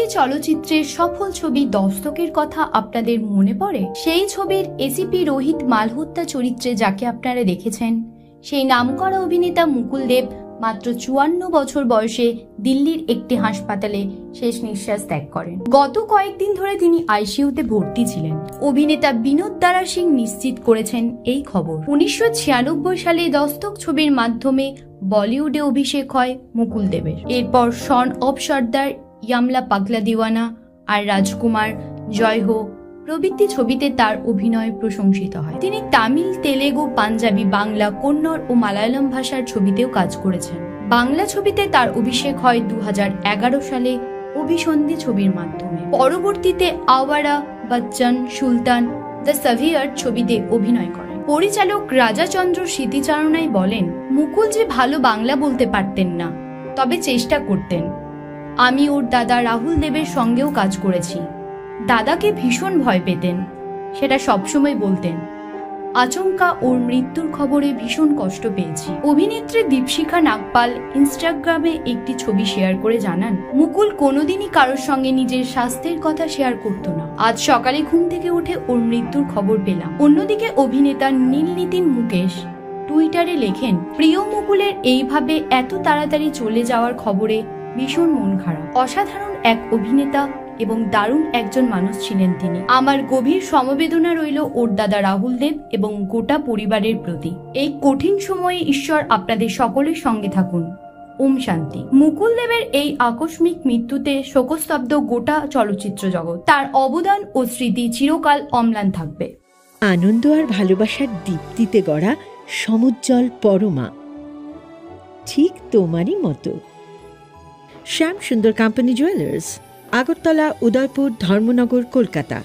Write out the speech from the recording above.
হিন্দি চলচ্চিত্রের সফল ছবি দস্তকের কথা আপনাদের মনে পড়ে? সেই ছবির এসিপি রোহিত মালহোত্রা চরিত্রে যাকে আপনারা দেখেছেন, সেই নামকরা অভিনেতা মুকুল দেব মাত্র 54 বছর বয়সে দিল্লির একটি হাসপাতালে শেষ নিঃশ্বাস ত্যাগ করেন। গত কয়েকদিন ধরে তিনি আইসিইউতে ভর্তি ছিলেন। অভিনেতা বিনোদ দারা সিং নিশ্চিত করেছেন এই খবর। 1996 সালে দস্তক ছবির মাধ্যমে বলিউডে অভিষেক হয় মুকুল দেবের। এরপর সন অফ সর্দার, ইয়ামলা পাগলা দিওয়ানা আর রাজকুমার, জয় হো প্রভৃতি ছবিতে তার অভিনয় প্রশংসিত হয়। তিনি তামিল, তেলেগু, পাঞ্জাবি, বাংলা, কন্নড় ও মালায়ালাম ভাষার ছবিতেও কাজ করেছেন। বাংলা ছবিতে তার অভিষেক হয় 2011 সালে অভিসন্ধি ছবির মাধ্যমে। পরবর্তীতে আওয়ারা, বচ্চন, সুলতান, দ্য সাভিয়ার ছবিতে অভিনয় করেন। পরিচালক রাজাচন্দ্র স্মৃতিচারণায় বলেন, মুকুল যে ভালো বাংলা বলতে পারতেন না, তবে চেষ্টা করতেন। আমি ওর দাদা রাহুল দেবের সঙ্গেও কাজ করেছি। দাদাকে ভীষণ ভয় পেতেন, সেটা সবসময় বলতেন। আচমকা ওর মৃত্যুর খবরে ভীষণ কষ্ট পেয়েছি। অভিনেত্রী দীপশিখা নাগপাল ইনস্টাগ্রামে একটি ছবি শেয়ার করে জানান, মুকুল কোনোদিনই কারোর সঙ্গে নিজের স্বাস্থ্যের কথা শেয়ার করতো না। আজ সকালে ঘুম থেকে উঠে ওর মৃত্যুর খবর পেলাম। অন্যদিকে অভিনেতা নীল নিতিন মুকেশ টুইটারে লেখেন, প্রিয় মুকুলের এইভাবে এত তাড়াতাড়ি চলে যাওয়ার খবরে ভীষণ মন খারাপ। অসাধারণ এক অভিনেতা এবং দারুণ একজন মানুষ ছিলেন তিনি। আমার গভীর সমবেদনা রইল ওর দাদা রাহুল দেব এবং গোটা পরিবারের প্রতি। এই কঠিন সময়ে ঈশ্বর আপনাদের সকলের সঙ্গে থাকুন। ওম শান্তি। মুকুল দেবের এই আকস্মিক মৃত্যুতে শোকস্তব্ধ গোটা চলচ্চিত্র জগৎ। তার অবদান ও স্মৃতি চিরকাল অম্লান থাকবে। আনন্দ আর ভালোবাসার দীপ্তিতে গড়া সমুজ্জ্বল পরমা, ঠিক তোমারই মতো। শ্যাম সুন্দর কোম্পানি জুয়েলার্স, আগরতলা, উদয়পুর, ধর্মনগর, কলকাতা।